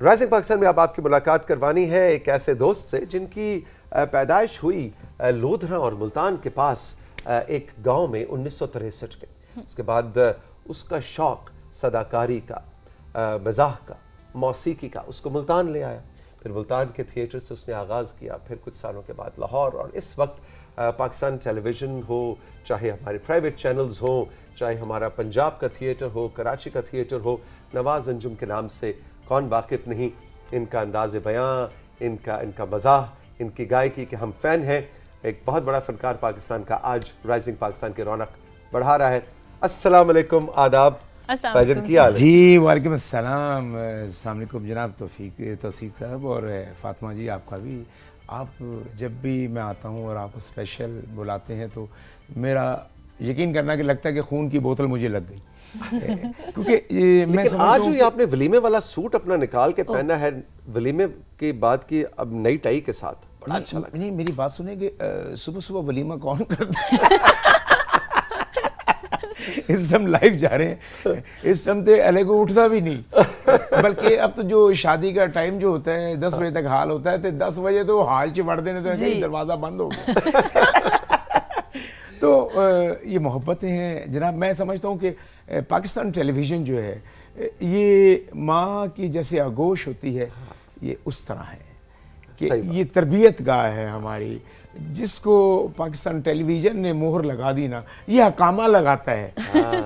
Rising Pakistan میں اب آپ کی ملاقات کروانی ہے ایک ایسے دوست سے جن کی پیدائش ہوئی لودھرا اور ملتان کے پاس ایک گاؤں میں 1963 میں. اس کے بعد اس کا شوق صداکاری کا، مزاح کا، موسیقی کا اس کو ملتان لے آیا. پھر ملتان کے تھیٹر سے اس نے آغاز کیا، پھر کچھ سالوں کے بعد لاہور، اور اس وقت پاکستان ٹیلی ویژن ہو، چاہے ہمارے پرائیویٹ چینلز ہوں، چاہے ہمارا پنجاب کا تھیٹر ہو، کراچی کا تھیٹر ہو، نواز انجم کے نام سے کون واقف نہیں. ان کا انداز بیاں، ان کا مزاح، ان کی گائیکی کے ہم فین ہیں. ایک بہت بڑا فنکار پاکستان کا آج رائزنگ پاکستان کی رونق بڑھا رہا ہے. السلام علیکم، آداب. السلام کیا حال ہے؟ جی وعلیکم السلام. السلام علیکم جناب توفیق صاحب اور فاطمہ جی، آپ کا بھی. آپ جب بھی میں آتا ہوں اور آپ اسپیشل بلاتے ہیں تو میرا یقین کرنا کہ لگتا ہے کہ خون کی بوتل مجھے لگ گئی. کیونکہ میں لیکن آج جو آپ نے ولیمے والا سوٹ اپنا نکال کے پہنا ہے، ولیمے کی بات کی اب نئی ٹائی کے ساتھ، بڑا اچھا لگا. نہیں میری بات سنیں کہ صبح صبح ولیمہ کون کرتا ہے؟ اس ٹائم لائف جا رہے ہیں، اس ٹائم تے الے کو اٹھتا بھی نہیں. بلکہ اب تو جو شادی کا ٹائم جو ہوتا ہے 10 بجے تک حال ہوتا ہے، تو 10 بجے تو حال چوڑ دینے تو ایسے ہی دروازہ بند ہو گیا. تو یہ محبتیں ہیں جناب. میں سمجھتا ہوں کہ پاکستان ٹیلی ویژن جو ہے یہ ماں کی جیسے آگوش ہوتی ہے، یہ اس طرح ہے کہ یہ تربیت گاہ ہے ہماری. جس کو پاکستان ٹیلی ویژن نے مہر لگا دی نا، یہ حکامہ لگاتا ہے.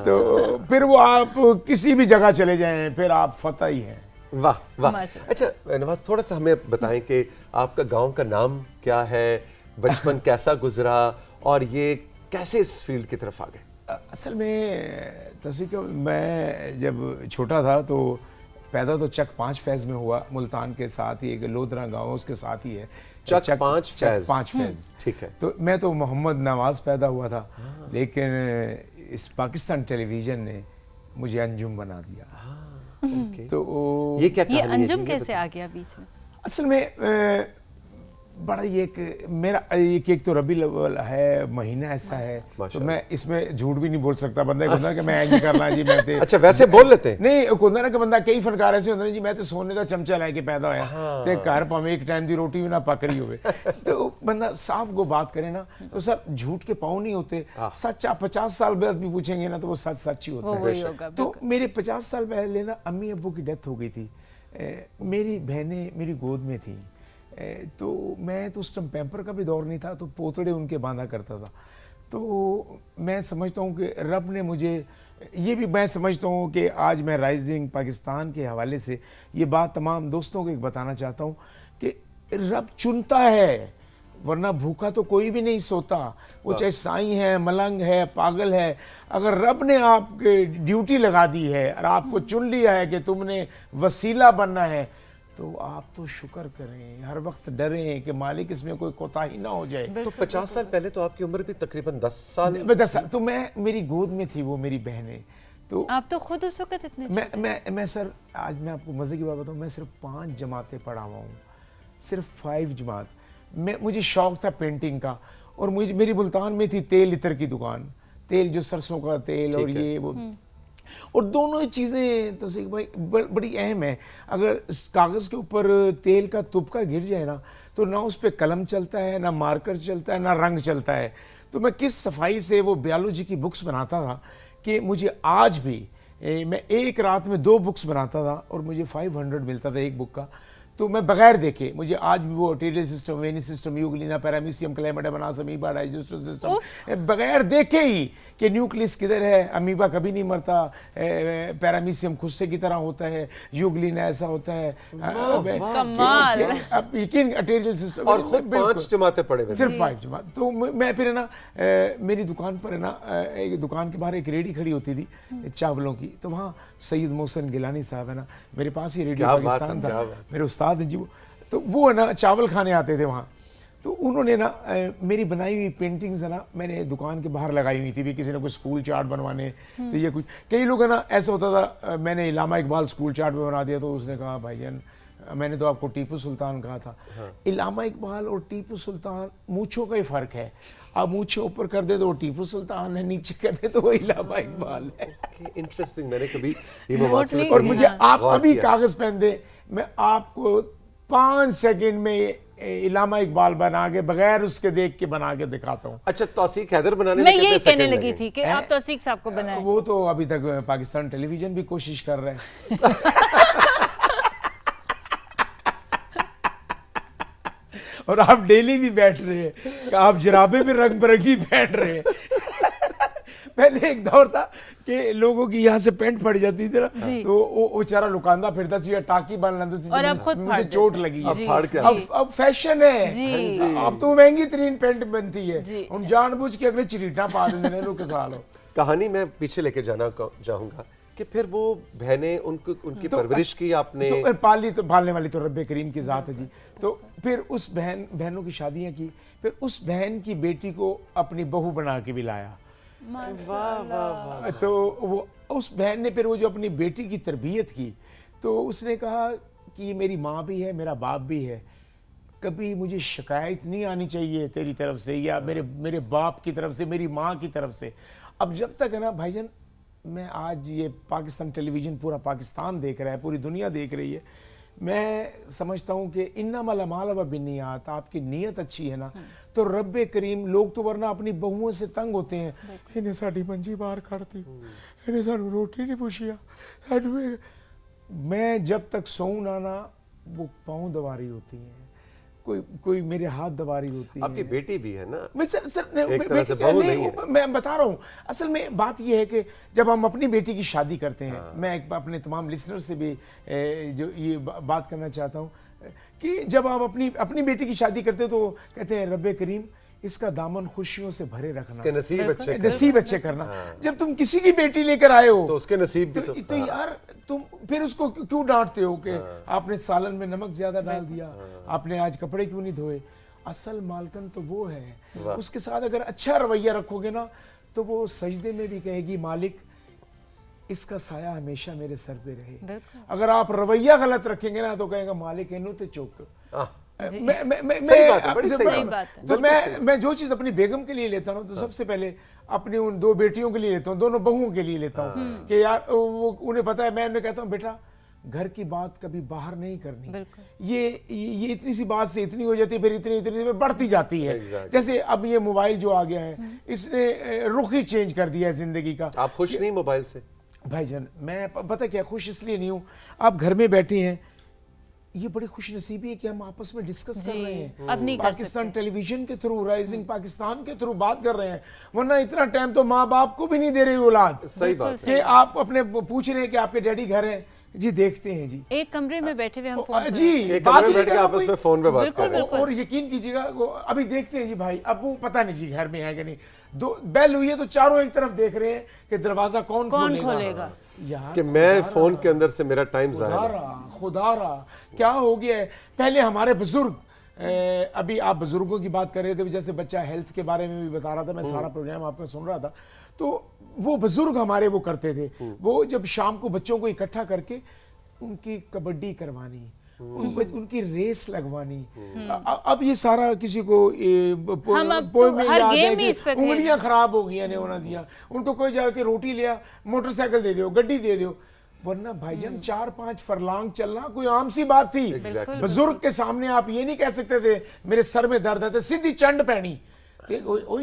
تو پھر وہ آپ کسی بھی جگہ چلے جائیں پھر آپ فتح ہی ہیں. واہ واہ. اچھا نواز، تھوڑا سا ہمیں بتائیں کہ آپ کا گاؤں کا نام کیا ہے، بچپن کیسا گزرا، اور یہ کیسے اس فیلڈ کی طرف آ گئے؟ اصل میں تصدیق میں جب چھوٹا تھا تو پیدا تو چک 5 فیض میں ہوا، ملتان کے ساتھ ہی ایک لودھرا گاؤں اس کے ساتھ ہی ہے. چک 5 فیض. ٹھیک ہے. تو میں تو محمد نواز پیدا ہوا تھا، لیکن اس پاکستان ٹیلی ویژن نے مجھے انجم بنا دیا. تو یہ کیا کہانی ہے؟ یہ انجم کیسے آ گیا بیچ میں؟ اصل میں بڑا یہ کہ میرا ایک تو ربیع الاول ہے مہینہ ایسا ہے، تو میں اس میں جھوٹ بھی نہیں بول سکتا. بندہ کو کہ میں یہ کرنا جی میں تے. اچھا ویسے بول لیتے ہیں؟ نہیں کوندہ نا کہ بندہ کئی فنکار ایسے ہوتے ہیں جی میں تے سونے دا چمچہ لے کے پیدا ہویا تے گھر پاویں ایک ٹائم دی روٹی بھی نہ پک رہی ہوئے. تو بندہ صاف کو بات کرے نا تو سر جھوٹ کے پاؤں نہیں ہوتے. سچ آپ 50 سال بعد بھی پوچھیں گے نا تو وہ سچ ہی ہوتا ہے. تو میرے 50 سال پہلے نا امی ابو کی ڈیتھ ہو گئی تھی. میری بہنیں میری گود میں تھیں، تو میں تو اس ٹائم پیمپر کا بھی دور نہیں تھا، تو پوتڑے ان کے باندھا کرتا تھا. تو میں سمجھتا ہوں کہ رب نے مجھے یہ بھی، میں سمجھتا ہوں کہ آج میں رائزنگ پاکستان کے حوالے سے یہ بات تمام دوستوں کو ایک بتانا چاہتا ہوں کہ رب چنتا ہے، ورنہ بھوکا تو کوئی بھی نہیں سوتا. وہ چاہے سائیں ہے، ملنگ ہے، پاگل ہے. اگر رب نے آپ کے ڈیوٹی لگا دی ہے اور آپ کو چن لیا ہے کہ تم نے وسیلہ بننا ہے، تو آپ تو شکر کریں، ہر وقت ڈریں کہ مالک اس میں کوئی کوتاہی نہ ہو جائے. تو 50 سال پہلے تو آپ کی عمر بھی تقریباً 10 سال. تو میں میری گود میں تھی وہ میری بہنیں. تو آپ تو خود اس وقت اتنے میں سر آج میں آپ کو مزے کی بات بتاؤں، میں صرف 5 جماعتیں پڑھا ہوا ہوں، صرف 5 جماعت. مجھے شوق تھا پینٹنگ کا، اور میری ملتان میں تھی تیل عطر کی دکان، تیل جو سرسوں کا تیل اور یہ وہ، اور دونوں چیزیں تو بھائی بڑی اہم ہیں. اگر کاغذ کے اوپر تیل کا تبکا گر جائے نا تو نہ اس پہ قلم چلتا ہے، نہ مارکر چلتا ہے، نہ رنگ چلتا ہے. تو میں کس صفائی سے وہ بیالوجی کی بکس بناتا تھا کہ مجھے آج بھی میں ایک رات میں 2 بکس بناتا تھا اور مجھے 500 ملتا تھا ایک بک کا. تو میں بغیر دیکھے، مجھے آج بھی وہ ارٹیریل سسٹم، وینی سسٹم، یوگلینا، پیرامیسیم، کلیمٹا، بناس، امیبا، ڈائجسٹو سسٹم، بغیر دیکھے ہی کہ نیوکلیس کدھر ہے. امیبا کبھی نہیں مرتا، پیرامیسیم خصے کی طرح ہوتا ہے، یوگلینا ایسا ہوتا ہے. کمال. اب یقین ارٹیریل سسٹم. اور خود 5 جماعتیں پڑھے ہوئے، صرف 5 جماعت. تو میں پھر ہے نا میری دکان پر ہے نا ایک دکان کے باہر ایک ریڈی کھڑی ہوتی تھی چاولوں کی. تو وہاں سید محسن گیلانی صاحب ہے نا، میرے پاس ہی ریڈیو پاکستان تھا، میرے استاد جی. تو وہ ہے نا چاول کھانے آتے تھے وہاں. تو انہوں نے نا میری بنائی ہوئی پینٹنگز ہے نا میں نے دکان کے باہر لگائی ہوئی تھی بھی، کسی نے کوئی اسکول چارٹ بنوانے تو یہ کچھ. کئی لوگ ہے نا ایسا ہوتا تھا، میں نے علامہ اقبال اسکول چارٹ پہ بنا دیا تو اس نے کہا بھائی جان میں نے تو آپ کو ٹیپو سلطان کہا تھا. علامہ اقبال اور ٹیپو سلطان مونچھوں کا ہی فرق ہے. آپ مونچھیں اوپر کر دے تو وہ ٹیپو سلطان ہے, نیچے کر دے تو وہ علامہ اقبال ہے. انٹرسٹنگ, میں نے کبھی یہ مواصلت اور مجھے آپ ابھی کاغذ پین دیں, میں آپ کو 5 سیکنڈ میں علامہ اقبال بنا کے بغیر اس کے دیکھ کے بنا کے دکھاتا ہوں. اچھا, توثیق حیدر بنانے میں یہی کہنے لگی تھی کہ آپ توثیق صاحب کو بنائیں. وہ تو ابھی تک پاکستان ٹیلی ویژن بھی کوشش کر رہے ہیں. اور آپ ڈیلی بھی بیٹھ رہے ہیں کہ آپ جرابیں بھی رنگ برنگی پہن رہے ہیں. پہلے ایک دور تھا کہ لوگوں کی یہاں سے پینٹ پھٹ جاتی تھی نا, تو وہ بیچارہ لکاندہ پھرتا سی یا ٹاکی بن لیندہ سی, اور اب خود مجھے چوٹ لگی ہے. اب فیشن ہے, اب تو مہنگی ترین پینٹ بنتی ہے, ہم جان بوجھ کے اگلے چریٹاں پا دیں گے کے سال ہو. کہانی میں پیچھے لے کے جانا چاہوں گا کہ پھر وہ بہنیں ان کی پرورش کی آپ نے پالی, تو پالنے والی تو رب کریم کی ذات ہے جی. تو پھر اس بہنوں کی شادیاں کی, پھر اس بہن کی بیٹی کو اپنی بہو بنا کے بھی لایا. تو وہ اس بہن نے پھر وہ جو اپنی بیٹی کی تربیت کی, تو اس نے کہا کہ یہ میری ماں بھی ہے, میرا باپ بھی ہے, کبھی مجھے شکایت نہیں آنی چاہیے تیری طرف سے یا میرے باپ کی طرف سے, میری ماں کی طرف سے. اب جب تک ہے نا بھائی جان, میں آج یہ پاکستان ٹیلی ویژن پورا پاکستان دیکھ رہا ہے, پوری دنیا دیکھ رہی ہے, میں سمجھتا ہوں کہ انما الاعمال بالنیات, آپ کی نیت اچھی ہے نا تو رب کریم, لوگ تو ورنہ اپنی بہوؤں سے تنگ ہوتے ہیں, انہیں ساڑی منجی باہر کھڑتی, انہیں سانو روٹی نہیں پوچھیا. میں جب تک سوؤں نہ وہ پاؤں دواری ہوتی ہیں, کوئی میرے ہاتھ دواری ہوتی ہے. آپ کی بیٹی بھی ہے نا؟ میں بتا رہا ہوں, اصل میں بات یہ ہے کہ جب ہم اپنی بیٹی کی شادی کرتے ہیں, میں اپنے تمام لسنر سے بھی جو یہ بات کرنا چاہتا ہوں کہ جب آپ اپنی بیٹی کی شادی کرتے ہیں تو کہتے ہیں رب کریم اس کا دامن خوشیوں سے بھرے رکھنا, اس کے نصیب اچھے کرنا. جب تم کسی کی بیٹی لے کر آئے ہو تو اس کے نصیب بھی تو یار تم پھر اس کو کیوں ڈانٹتے ہو کہ آپ نے سالن میں نمک زیادہ ڈال دیا, آپ نے آج کپڑے کیوں نہیں دھوئے. اصل مالکن تو وہ ہے, اس کے ساتھ اگر اچھا رویہ رکھو گے نا تو وہ سجدے میں بھی کہے گی مالک اس کا سایہ ہمیشہ میرے سر پہ رہے. اگر آپ رویہ غلط رکھیں گے نا تو کہے گا مالک اینو تے چوک. میں جو چیز اپنی بیگم کے لیے لیتا ہوں تو سب سے پہلے اپنی ان 2 بیٹیوں کے لیے لیتا ہوں, دونوں بہوؤں کے لیے لیتا ہوں کہ یار وہ انہیں پتا ہے, میں انہیں کہتا ہوں بیٹا گھر کی بات کبھی باہر نہیں کرنی. یہ اتنی سی بات سے اتنی ہو جاتی ہے, پھر اتنی بڑھتی جاتی ہے. جیسے اب یہ موبائل جو آ گیا ہے, اس نے رخ ہی چینج کر دیا ہے زندگی کا. آپ خوش نہیں موبائل سے؟ بھائی جان میں پتہ کیا خوش اس لیے نہیں ہوں, آپ گھر میں بیٹھے ہیں, یہ بڑی خوش نصیبی ہے کہ ہم آپس میں ڈسکس کر رہے ہیں, پاکستان ٹیلی ویژن کے تھرو, رائزنگ پاکستان کے تھرو بات کر رہے ہیں. ورنہ اتنا ٹائم تو ماں باپ کو بھی نہیں دے رہی اولاد. صحیح بات کہ آپ اپنے پوچھ رہے ہیں کہ آپ کے ڈیڈی گھر ہیں, جی دیکھتے ہیں جی, ایک کمرے میں بیٹھے ہوئے ہم فون جی ایک کمرے میں بیٹھ کے آپس میں فون پہ بات کر رہے ہیں, اور یقین کیجیے گا ابھی دیکھتے ہیں جی بھائی ابو پتہ نہیں جی گھر میں ہے کہ نہیں, بیل ہوئی ہے تو چاروں ایک طرف دیکھ رہے ہیں کہ دروازہ کون کھولے گا. کہ میں فون کے اندر سے میرا ٹائم ضائع ہے. خدا را کیا ہو گیا ہے. پہلے ہمارے بزرگ, ابھی آپ بزرگوں کی بات کر رہے تھے, جیسے بچہ ہیلتھ کے بارے میں بھی بتا رہا تھا, میں سارا پروگرام آپ کا سن رہا تھا, تو وہ بزرگ ہمارے وہ کرتے تھے, وہ جب شام کو بچوں کو اکٹھا کر کے ان کی کبڈی کروانی, ان کی ریس لگوانی. اب یہ سارا کسی کو پوئے میں یاد ہے کہ انگلیاں خراب ہو گئی انہوں دیا, ان کو کوئی جا کے روٹی لیا, موٹر سائیکل دے دیو, گڈی دے دیو. ورنہ بھائی جان 4-5 فرلانگ چلنا کوئی عام سی بات تھی. بزرگ کے سامنے آپ یہ نہیں کہہ سکتے تھے میرے سر میں درد ہے, سیدھی چنڈ پہنی,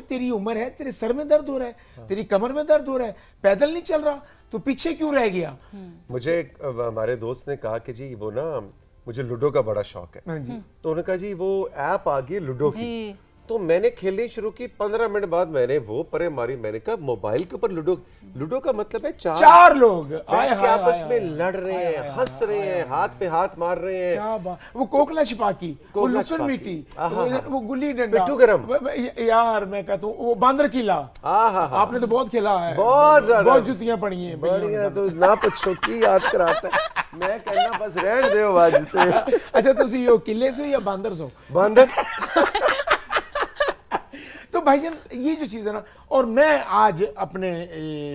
تیری عمر ہے, تیرے سر میں درد ہو رہا ہے, تیری کمر میں درد ہو رہا ہے, پیدل نہیں چل رہا, تو پیچھے کیوں رہ گیا. مجھے ہمارے دوست نے کہا کہ جی وہ نا مجھے لوڈو کا بڑا شوق ہے, تو انہوں نے کہا جی وہ ایپ آ گئی لوڈو کی, تو میں نے کھیلنی شروع کی. 15 منٹ بعد میں نے وہ پرے ماری, میں نے کہا موبائل کے اوپر لوڈو کا مطلب ہے 4 لوگ آپس میں لڑ رہے ہیں, ہنس رہے ہیں, ہاتھ پہ ہاتھ مار رہے ہیں. کیا بات, وہ کوکلا چھپاکی, وہ لکن میٹی, وہ گلی ڈنڈا, پٹھو گرم. یار میں کہتا ہوں وہ باندر قلعہ, آپ نے تو بہت کھیلا ہے, بہت زیادہ, بہت جوتیاں پڑی ہیں. بڑھیا, تو نہ پوچھو کی یاد کراتا ہے. میں کہنا بس رہن دیو واجتے. اچھا تسی یہ قلعے سے یا باندر سو؟ باندر. تو بھائی جان یہ جو چیز ہے نا, اور میں آج اپنے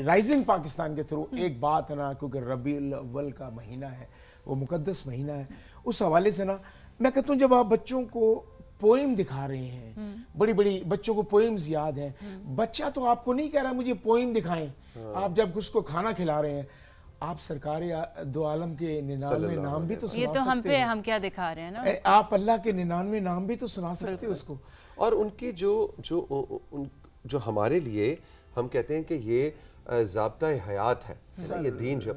رائزنگ پاکستان کے تھرو ایک بات ہے نا, کیونکہ ربیع الاول کا مہینہ ہے, وہ مقدس مہینہ ہے, اس حوالے سے نا میں کہتا ہوں جب آپ بچوں کو پوئم دکھا رہے ہیں، بڑی بڑی بچوں کو پوئمز یاد ہیں، بچہ تو آپ کو نہیں کہہ رہا مجھے پوئم دکھائیں، آپ جب اس کو کھانا کھلا رہے ہیں آپ سرکار دو عالم کے 99 نام بھی تو سنا یہ تو ہم سکتے پہ ہیں، ہم کیا دکھا رہے ہیں نا، آپ اللہ کے 99 نام بھی تو سنا سکتے ہیں اس کو. اور ان کی جو ہمارے لیے ہم کہتے ہیں کہ یہ ضابطۂ حیات ہے نا، یہ دین جو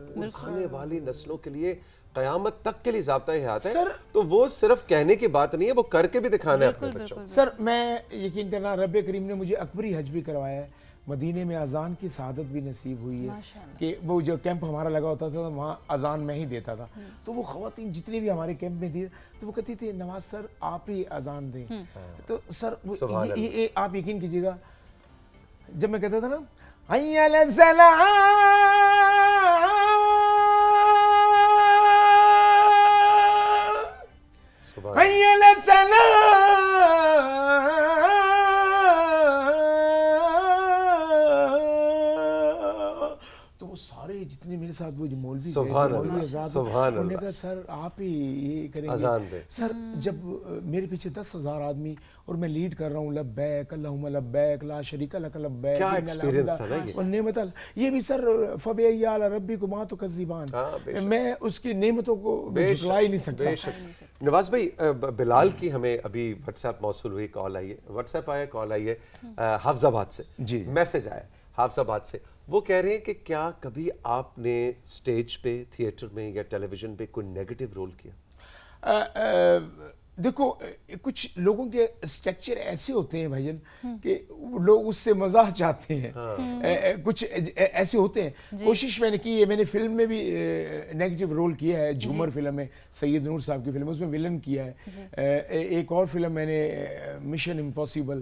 آنے والی نسلوں کے لیے قیامت تک کے لیے ضابطۂ حیات ہے، تو وہ صرف کہنے کی بات نہیں ہے، وہ کر کے بھی دکھانا ہے اپنے بچوں کو. سر میں یقین کرنا رب کریم نے مجھے اکبری حج بھی کروایا ہے، مدینے میں اذان کی سعادت بھی نصیب ہوئی ہے کہ وہ جو کیمپ ہمارا لگا ہوتا تھا وہاں اذان میں ہی دیتا تھا، تو وہ خواتین جتنی بھی ہمارے کیمپ میں تھی تو وہ کہتی تھی نواز سر آپ ہی اذان دیں. تو سر یہ آپ یقین کیجیے گا جب میں کہتا تھا نا حی علی الصلاۃ حی علی الصلاۃ تو وہ سارے جتنے میرے ساتھ وہ مولوی انہوں نے کہا سر آپ ہی یہ کریں گے. سر جب میرے پیچھے 10,000 آدمی اور میں لیڈ کر رہا ہوں لبیک اللہم لبیک لا شریک لک لبیک، کیا ایکسپیرینس تھا نا والنعمت یہ بھی سر فبأي آلاء ربكما تكذبان، میں اس کی نعمتوں کو جھٹلا ہی نہیں سکتا. نواز بھائی بلال کی ہمیں ابھی واٹس ایپ موصول ہوئی، کال آئی ہے، واٹس ایپ آیا، کال آئی ہے حافظ آباد سے، میسج آیا حافظ آباد سے، وہ کہہ رہے ہیں کہ کیا کبھی آپ نے سٹیج پہ تھیٹر میں یا ٹیلی ویژن پہ کوئی نیگیٹو رول کیا؟ دیکھو کچھ لوگوں کے اسٹرکچر ایسے ہوتے ہیں بھائی جان کہ لوگ اس سے مزاح چاہتے ہیں، کچھ ایسے ہوتے ہیں. کوشش میں نے کی ہے، میں نے فلم میں بھی نیگیٹو رول کیا ہے، جھومر فلم ہے سید نور صاحب کی فلم، اس میں ولن کیا ہے. ایک اور فلم میں نے مشن امپاسبل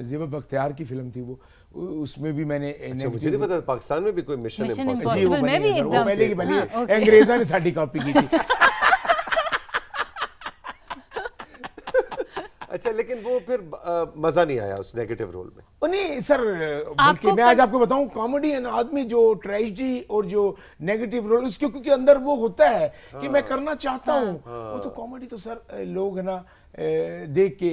زیبا بختیار کی فلم تھی، وہ اس میں بھی میں نے مجھے نہیں پتا پاکستان میں بھی کوئی مشن امپاسبل، جی وہ پہلے کی بنی ہے، انگریزوں نے ساڈی کاپی کی تھی. اچھا لیکن وہ پھر مزہ نہیں آیا اس نیگیٹو رول میں؟ نہیں سر، بلکہ میں آج آپ کو بتاؤں کامیڈین آدمی جو ٹریجڈی اور جو نیگیٹو رول اس کے کیونکہ اندر وہ ہوتا ہے کہ میں کرنا چاہتا ہوں، وہ تو کامیڈی تو سر لوگ ہے نا دیکھ کے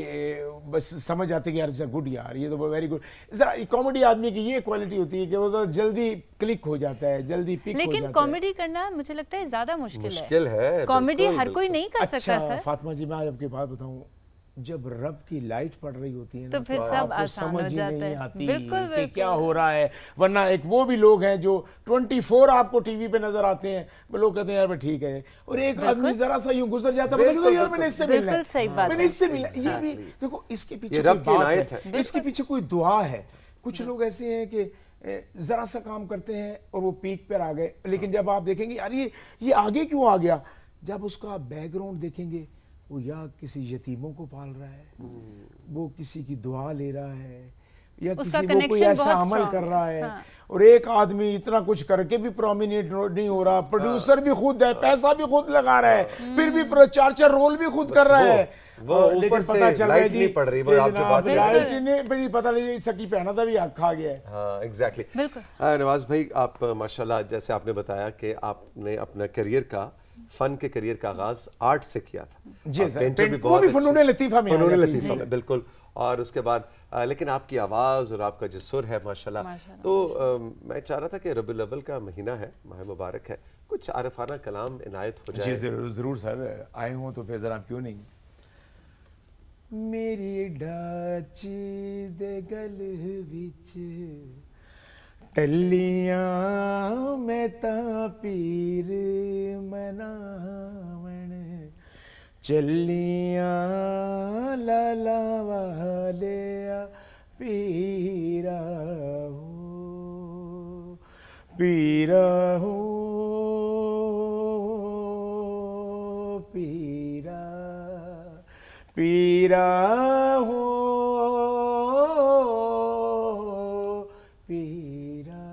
بس سمجھ آتے کہ یار گڈ، یار یہ تو ویری گڈ. ذرا کامیڈی آدمی کی یہ کوالٹی ہوتی ہے کہ وہ تو جلدی کلک ہو جاتا ہے، جلدی پک ہو جاتا ہے. لیکن کامیڈی کرنا مجھے لگتا ہے زیادہ مشکل ہے، کامیڈی ہر کوئی نہیں کر سکتا سر. فاطمہ جی میں آج آپ کی بات بتاؤں، جب رب کی لائٹ پڑ رہی ہوتی ہے تو پھر سب آسان ہو جاتا ہے، نہیں آتی کہ کیا ہو رہا ہے. ورنہ ایک وہ بھی لوگ ہیں جو 24 آپ کو ٹی وی پہ نظر آتے ہیں، وہ لوگ کہتے ہیں یار ٹھیک ہے، اور ایک آدمی ذرا سا یوں گزر جاتا ہے یار میں نے اس سے ملنا ہے، میں نے اس سے ملنا. یہ بھی دیکھو اس کے پیچھے رب کی عنایت ہے، اس کے پیچھے کوئی دعا ہے. کچھ لوگ ایسے ہیں کہ ذرا سا کام کرتے ہیں اور وہ پیک پر آ گئے، لیکن جب آپ دیکھیں گے یار یہ آگے کیوں آ گیا، جب اس کا بیک گراؤنڈ دیکھیں گے وہ یا کسی یتیموں کو پال رہا ہے، وہ کسی کی دعا لے رہا ہے، یا کسی وہ کوئی ایسا عمل کر رہا ہے. اور ایک آدمی اتنا کچھ کر کے بھی پرومیننٹ نہیں ہو رہا، پروڈیوسر بھی خود ہے، پیسہ بھی خود لگا رہا ہے، پھر بھی 4 رول بھی خود کر رہا ہے، لیکن پتہ چل رہا ہے جی لائٹ نہیں پتہ نہیں سکی پہنا تھا بھی آگ کھا گیا ہے. ہاں ایگزیکٹلی. نواز بھائی آپ ماشاءاللہ جیسے آپ نے بتایا کہ آپ نے اپنا کریئر کا فن کے کریئر کا آغاز آرٹ سے کیا تھا، جی سر وہ بھی فنون لطیفہ میں، فنون لطیفہ میں بالکل. اور اس کے بعد لیکن آپ کی آواز اور آپ کا جو سر ہے ماشاءاللہ، تو میں چاہ رہا تھا کہ ربیع الاول کا مہینہ ہے، ماہ مبارک ہے، کچھ عارفانہ کلام عنایت ہو جائے. جی ضرور سر، آئے ہوں تو پھر ذرا کیوں نہیں. میری ڈاچ دے گل وچ ٹلیاں میں تا پیر مناون چلیاں لالا والیا پیرا ہو پیرا ہو پیرا پیرا ہو پیرا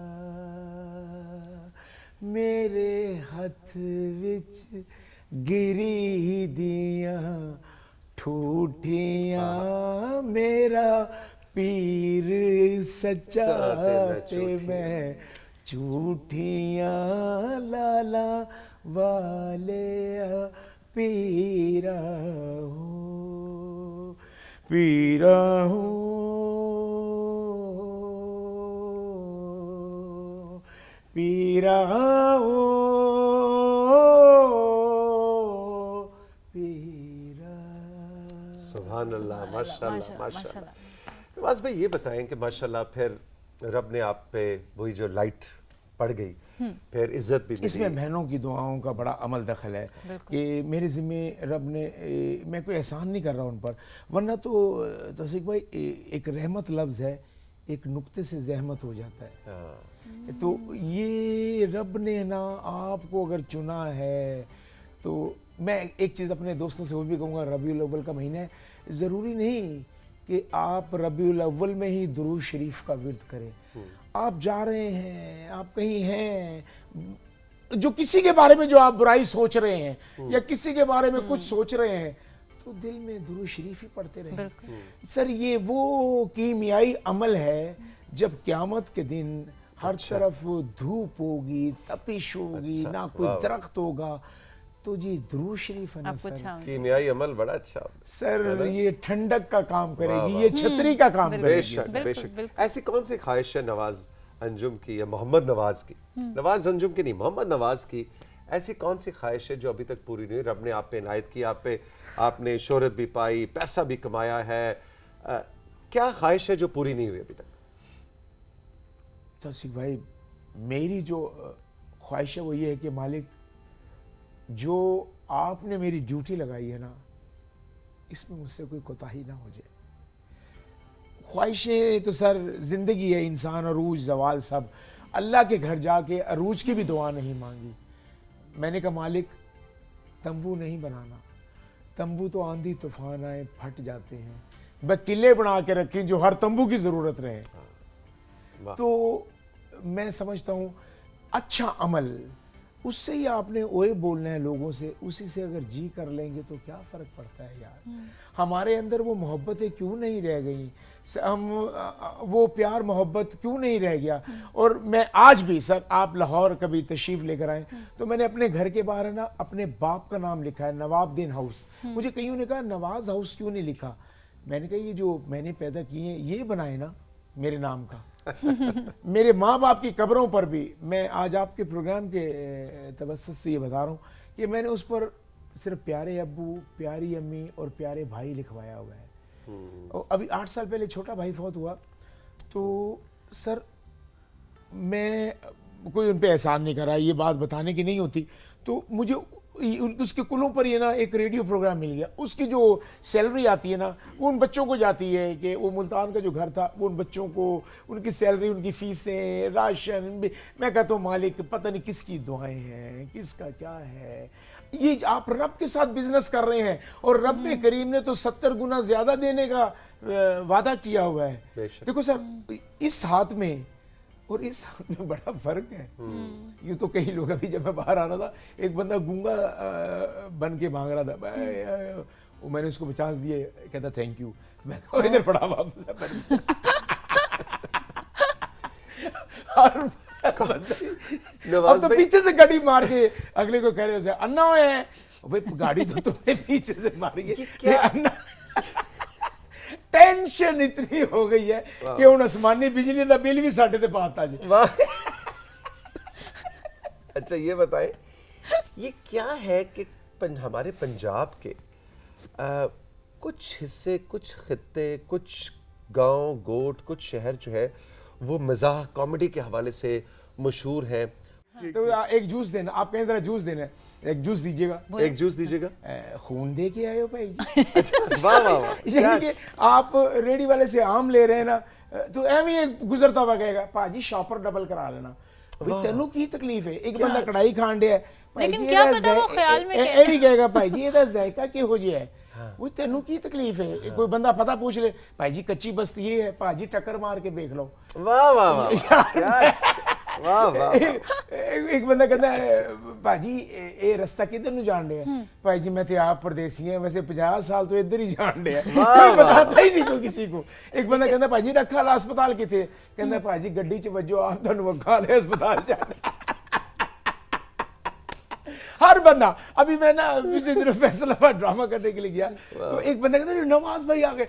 میرے ہاتھ وچ گری دیاں ٹھوٹیاں میرا پیر سچا تے میں جھوٹیاں لالا والے پی رہو پی رہو پی رہو پی رہو. سبحان اللہ، ماشاء اللہ ماشاء اللہ. نواز بھائی یہ بتائیں کہ ماشاءاللہ پھر رب نے آپ پہ وہی جو لائٹ پڑ گئی، پھر عزت بھی ملی. اس میں بہنوں کی دعاؤں کا بڑا عمل دخل ہے کہ میرے ذمہ رب نے، میں کوئی احسان نہیں کر رہا ان پر، ورنہ تو توثیق بھائی ایک رحمت لفظ ہے، ایک نقطے سے زحمت ہو جاتا ہے. تو یہ رب نے نا آپ کو اگر چنا ہے تو میں ایک چیز اپنے دوستوں سے وہ بھی کہوں گا، ربیع الاول کا مہینہ ہے، ضروری نہیں کہ آپ ربیع الاول میں ہی درود شریف کا ورد کریں. آپ جا رہے ہیں، آپ کہیں ہیں، جو کسی کے بارے میں جو آپ برائی سوچ رہے ہیں یا کسی کے بارے میں کچھ سوچ رہے ہیں تو دل میں درود شریف ہی پڑھتے رہیں. سر یہ وہ کیمیائی عمل ہے، جب قیامت کے دن ہر طرف دھوپ ہوگی، تپش ہوگی، نہ کوئی درخت ہوگا، تو جی درود شریف ہے نا سر، کیمیائی عمل بڑا اچھا سر یہ ٹھنڈک کا کام کرے گی، یہ چھتری کا کام کرے بے گی. شک بے شک. ایسی کون سی خواہش ہے نواز انجم کی یا محمد نواز کی، نواز انجم کی نہیں، محمد نواز کی، ایسی کون سی خواہش ہے جو ابھی تک پوری نہیں ہوئی؟ رب نے آپ پہ عنایت کی، آپ نے شہرت بھی پائی، پیسہ بھی کمایا ہے، کیا خواہش ہے جو پوری نہیں ہوئی ابھی تک؟ توثیق بھائی میری جو خواہش ہے وہ یہ ہے کہ مالک جو آپ نے میری ڈیوٹی لگائی ہے نا، اس میں مجھ سے کوئی کوتاہی نہ ہو جائے. خواہشیں تو سر زندگی ہے، انسان عروج زوال سب. اللہ کے گھر جا کے عروج کی بھی دعا نہیں مانگی. میں نے کہا مالک تمبو نہیں بنانا، تمبو تو آندھی طوفان آئے پھٹ جاتے ہیں، میں قلعے بنا کے رکھیں جو ہر تمبو کی ضرورت رہے. تو میں سمجھتا ہوں اچھا عمل، اس سے ہی آپ نے اوئے بولنا ہے لوگوں سے، اسی سے اگر جی کر لیں گے تو کیا فرق پڑتا ہے یار. ہمارے اندر وہ محبتیں کیوں نہیں رہ گئیں، ہم وہ پیار محبت کیوں نہیں رہ گیا. اور میں آج بھی سر، آپ لاہور کبھی تشریف لے کر آئیں تو میں نے اپنے گھر کے باہر نا اپنے باپ کا نام لکھا ہے، نواب الدین ہاؤس. مجھے کئیوں نے کہا نواز ہاؤس کیوں نہیں لکھا؟ میں نے کہا یہ جو میں نے پیدا کیے ہیں یہ بنائے نا میرے نام کا. میرے ماں باپ کی قبروں پر بھی میں آج آپ کے پروگرام کے توسط سے یہ بتا رہا ہوں کہ میں نے اس پر صرف پیارے ابو، پیاری امی اور پیارے بھائی لکھوایا ہوا ہے. اور ابھی 8 سال پہلے چھوٹا بھائی فوت ہوا تو سر میں کوئی ان پہ احسان نہیں کر رہا، یہ بات بتانے کی نہیں ہوتی. تو مجھے اس کے کلوں پر یہ نا ایک ریڈیو پروگرام مل گیا، اس کی جو سیلری آتی ہے نا وہ ان بچوں کو جاتی ہے، کہ وہ ملتان کا جو گھر تھا وہ ان بچوں کو ان کی سیلری، ان کی فیسیں، راشن. میں کہتا ہوں مالک پتہ نہیں کس کی دعائیں ہیں، کس کا کیا ہے. یہ آپ رب کے ساتھ بزنس کر رہے ہیں اور رب کریم نے تو 70 گنا زیادہ دینے کا وعدہ کیا ہوا ہے. دیکھو سر اس ہاتھ میں اور اس ہاتھ میں بڑا فرق ہے. یوں تو کئی لوگ، ابھی جب میں باہر آ رہا تھا ایک بندہ گونگا بن کے مانگ رہا تھا، وہ میں نے اس کو 50 دیے، کہتا تھینک یو. میں کہا ادھر پڑا واپس. اب تو پیچھے سے گاڑی مار کے اگلے کو کہہ رہے اسے انا ہے، گاڑی تو تم نے پیچھے سے ماری ہے. ٹینشن اتنی ہو گئی ہے کہ ہوں آسمانی بجلی کا بل بھی ساڈے تے پاتا جی. اچھا یہ بتائیں یہ کیا ہے کہ ہمارے پنجاب کے کچھ حصے، کچھ خطے، کچھ گاؤں گوٹ، کچھ شہر جو ہے وہ مزاح کامیڈی کے حوالے سے مشہور ہیں. تو ایک جوس دینا، آپ کہیں ذرا جوس دینا ہے، ایک جوس دیجیے گا. ایک جوس دیجیے گا. خون دے کے آئے ہو بھائی جی. واہ واہ واہ. یعنی کہ آپ ریڈی والے سے آم لے رہے ہیں نا تو ایویں ایک گزرتا ہوا کہے گا پاجی شاپر ڈبل کرا لینا. تینوں کی تکلیف ہے. ایک بندہ کڑھائی کھان ڈیا ہے، لیکن کیا پتا وہ خیال میں کہے گا بھائی جی یہ ذائقہ کہو جی ہے، وہ تینوں کی تکلیف ہے. کوئی بندہ پتہ پوچھ لے بھائی جی کچی بستی یہ ہے، بھائی ٹکر مار کے دیکھ لو. واہ واہ واہ. ایک بندہ کہتا ہے بھاجی یہ رستہ کدھر نو جان رہے ہیں، بھائی جی میں تے آپ پردیسی ہیں، ویسے 50 سال تو ادھر ہی جان رہے ہیں، کوئی بتاتا ہی نہیں کوئی کسی کو. ایک بندہ کہتا ہے بھائی جی رکھا لا ہسپتال کتے، کہتا ہے بھائی جی گڈی چ وجو آپ تانوں وکھا لے ہسپتال جانا. ہر بندہ. ابھی میں نا پچھلے دنوں فیصل آباد ڈرامہ کرنے کے لیے گیا تو ایک بندہ کہتا ہے نواز بھائی آ گئے,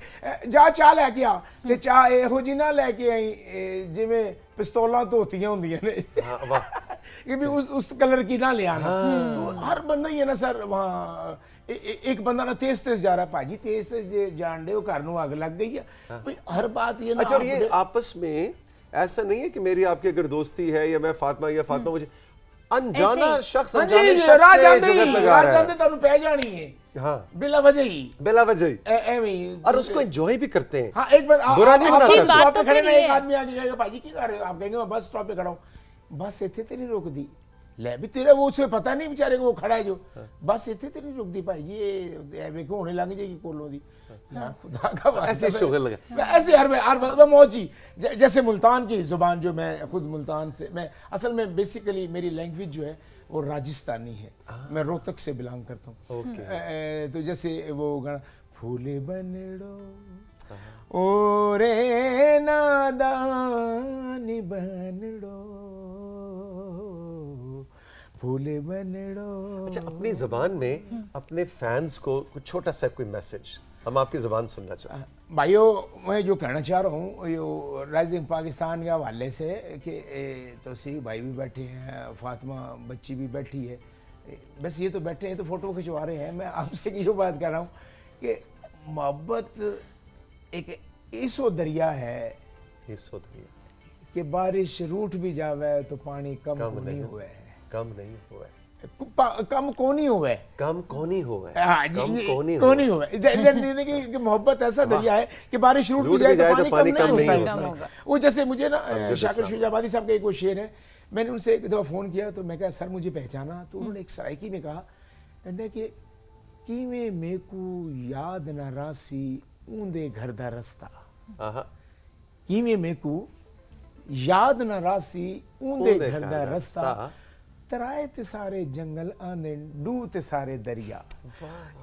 جا چاہ لے کے آ, تے چاہ یہو جی نہ لے کے آئی جویں پستولاں دھوتیاں ہوندیاں نے کہ بھی اس کلر کی نہ لے آنا. تو ہر بندہ ہی ہے نا سر وہاں. ایک بندہ نا تیز تیز جا رہا ہے, بھائی تیز تیز جان دے, وہ گھر نو اگ لگ گئی ہے. ہر بات یہ نا. اچھا, اور یہ آپس میں ایسا نہیں ہے کہ میری آپ کی اگر دوستی ہے یا میں فاطمہ یا فاطمہ مجھے انجانا شخص انجانے شخص سے جگت لگا رہا ہے, تانوں پہ جانی ہے ہاں بلا وجہ ہی, بلا وجہ ہی, ایویں, اور اس کو انجوائے بھی کرتے ہیں. ہاں ایک بار برا نہیں مناتے. اسٹاپ پہ کھڑے نا, ایک آدمی آگے کہے گا بھائی کی کر رہے ہو, آپ کہیں گے میں بس اسٹاپ پہ کھڑا ہوں. بس اتنے تے نہیں روک دی لے بھی تیرا, وہ اسے پتہ نہیں بیچارے کو وہ کھڑا ہے جو, بس اتنے تے نہیں روک دی بھائی یہ ایویں کو ہونے لگ جائے گی کولوں دی. خدا کا ایسے شغل لگا ایسے ہر موجی. جیسے ملتان کی زبان جو میں خود ملتان سے, میں اصل میں بیسیکلی میری لینگویج جو ہے وہ راجستانی ہے, میں روہتک سے بلانگ کرتا ہوں. تو جیسے وہ گانا پھولے بنڑو او رے نادانی بنڑو پھولے بنڑو. اچھا, اپنی زبان میں اپنے فینز کو کچھ چھوٹا سا کوئی میسج ہم آپ کی زبان سننا چاہتے ہیں. بھائیو میں جو کہنا چاہ رہا ہوں یہ رائزنگ پاکستان کے حوالے سے کہ توسیع بھائی بھی بیٹھے ہیں, فاطمہ بچی بھی بیٹھی ہے, بس یہ تو بیٹھے ہیں تو فوٹو کھنچوا رہے ہیں. میں آپ سے یہ بات کر رہا ہوں کہ محبت ایک ایسو دریا ہے, ایسو دریا کہ بارش روٹ بھی جاوے تو پانی کم نہیں ہوئے, کم نہیں ہوا ہے, کم کونی ہوئے, کم کونی ہوا ہے, ہاں جی کونی ہوئے. کہ محبت ایسا دریا ہے کہ بارش روٹ بھی جائے تو پانی کم نہیں ہوتا. وہ جیسے مجھے نا شاکر شجاع آبادی صاحب کا ایک وہ شعر ہے, میں نے ان سے ایک دفعہ فون کیا تو میں کہا سر مجھے پہچانا, تو انہوں نے ایک سرائکی میں کہا کہتے کہ کیویں میکو یاد نہ راسی اوندے گھر دا رستہ, کیویں میکو یاد نہ راسی اوندے گھر دا رستہ, ترائے تے سارے جنگل آندے ڈو تے سارے دریا.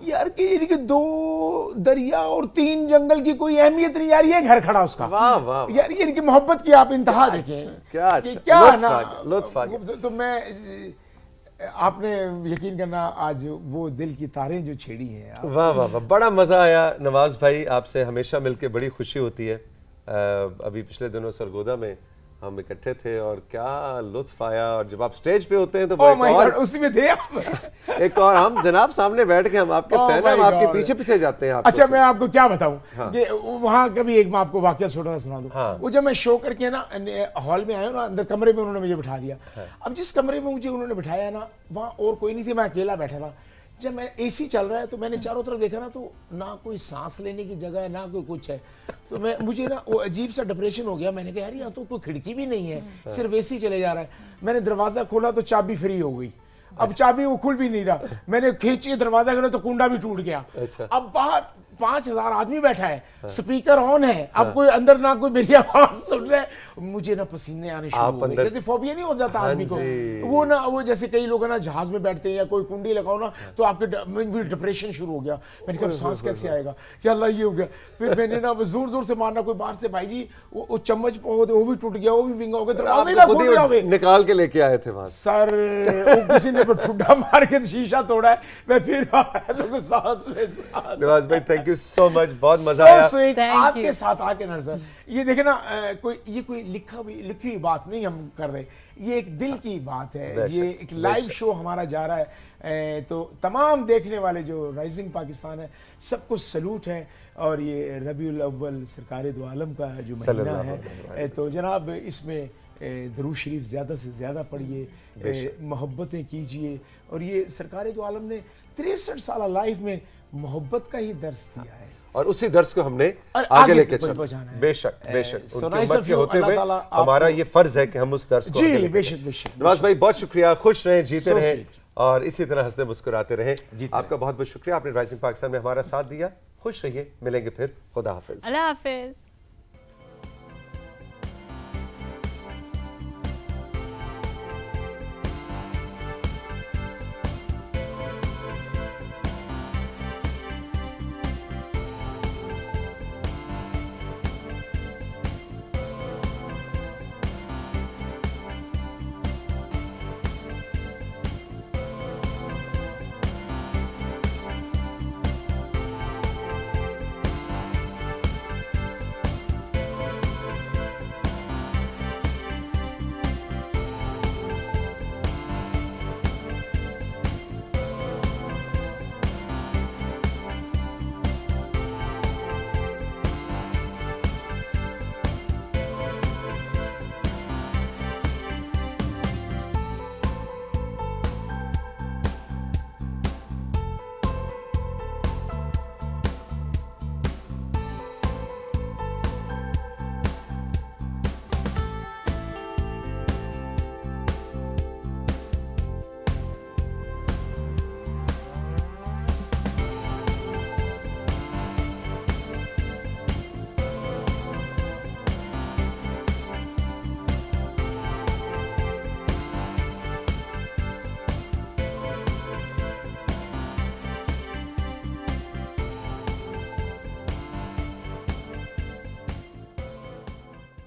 یار کہ دو دریا اور 3 جنگل کی کوئی اہمیت نہیں یار, یہ گھر کھڑا اس کا. واہ واہ یار یہ ان کی محبت کی آپ انتہا دیکھیں کیا نا. تو میں آپ نے یقین کرنا آج وہ دل کی تاریں جو چھیڑی ہیں. واہ واہ واہ, بڑا مزہ آیا نواز بھائی, آپ سے ہمیشہ مل کے بڑی خوشی ہوتی ہے. ابھی پچھلے دنوں سرگودا میں ہم اکٹھے تھے اور کیا لطف آیا, اور جب آپ سٹیج پہ ہوتے ہیں تو اسی میں تھے آپ. ایک اور ہم جناب سامنے بیٹھ کے, ہم آپ کے فین ہیں, ہم آپ کے پیچھے پیچھے جاتے ہیں. اچھا میں آپ کو کیا بتاؤں کہ وہاں کبھی ایک میں آپ کو واقعہ چھوٹا سا سنا دوں. وہ جب میں شو کر کے نا ہال میں آیا نا, اندر کمرے میں انہوں نے مجھے بٹھا دیا. اب جس کمرے میں مجھے انہوں نے بٹھایا نا وہاں اور کوئی نہیں تھے, میں اکیلا بیٹھا تھا. جب میں اے سی چل رہا ہے تو میں نے چاروں طرف دیکھا نا تو نہ کوئی سانس لینے کی جگہ ہے نہ کوئی کچھ ہے. تو مجھے نا وہ عجیب سا ڈپریشن ہو گیا. میں نے کہا یار یہاں تو کوئی کھڑکی بھی نہیں ہے, صرف اے سی چلے جا رہا ہے. میں نے دروازہ کھولا تو چابی فری ہو گئی. اب چابی وہ کھل بھی نہیں رہا. میں نے کھینچی دروازہ کھولا تو کنڈا بھی ٹوٹ گیا. اب باہر 5000 آدمی بیٹھا ہے, سپیکر آن ہے, اب کوئی اندر نہ کوئی میری آواز سن رہا ہے. مجھے نا پسینے آنے شروع ہو گئے, جیسے فوبیا نہیں ہو جاتا آدمی کو. وہ نا وہ جیسے کئی لوگ نا جہاز میں بیٹھتے ہیں یا کوئی کنڈی لگاؤ نا تو آپ کے ڈپریشن شروع ہو گیا. میں نے کہا سانس کیسے آئے گا, کیا اللہ یہ ہو گیا. پھر میں نے نا زور زور سے مارنا, کوئی باہر سے بھائی جی وہ چمچ وہ بھی ٹوٹ گیا, وہ بھی ونگا ہو گیا, دروازے نکال کے لے کے آئے تھے وہاں. سر کسی نے ٹھڈا مار کے شیشہ توڑا ہے. میں پھر آیا تو سانس میں سانس. نواز بھائی تھینک یو سو مچ, بہت مزہ آیا آپ کے ساتھ آ کے. نظر یہ دیکھیں نا, کوئی لکھی ہوئی بات نہیں ہم کر رہے, یہ ایک دل کی بات ہے. یہ ایک لائیو شو ہمارا جا رہا ہے, تو تمام دیکھنے والے جو رائزنگ پاکستان ہے سب کو سلوٹ ہے. اور یہ ربیع الاول سرکار دو عالم کا جو مہینہ ہے, تو جناب اس میں درود شریف زیادہ سے زیادہ پڑھیے, محبتیں کیجئے. اور یہ سرکار دو عالم نے 63 سالہ لائف میں محبت کا ہی درس دیا ہے, اور اسی درس کو ہم نے آگے لے کے چلنا ہے. بے شک بے شک, ان کی امت کے ہوتے ہوئے ہمارا یہ فرض ہے کہ ہم اس درس کو آگے لے کے چلیں. نواز بھائی بہت شکریہ, خوش رہیں, جیتے رہیں, اور اسی طرح ہنستے مسکراتے رہیں. آپ کا بہت بہت شکریہ, آپ نے رائزنگ پاکستان میں ہمارا ساتھ دیا. خوش رہیے, ملیں گے پھر. خدا حافظ. اللہ حافظ.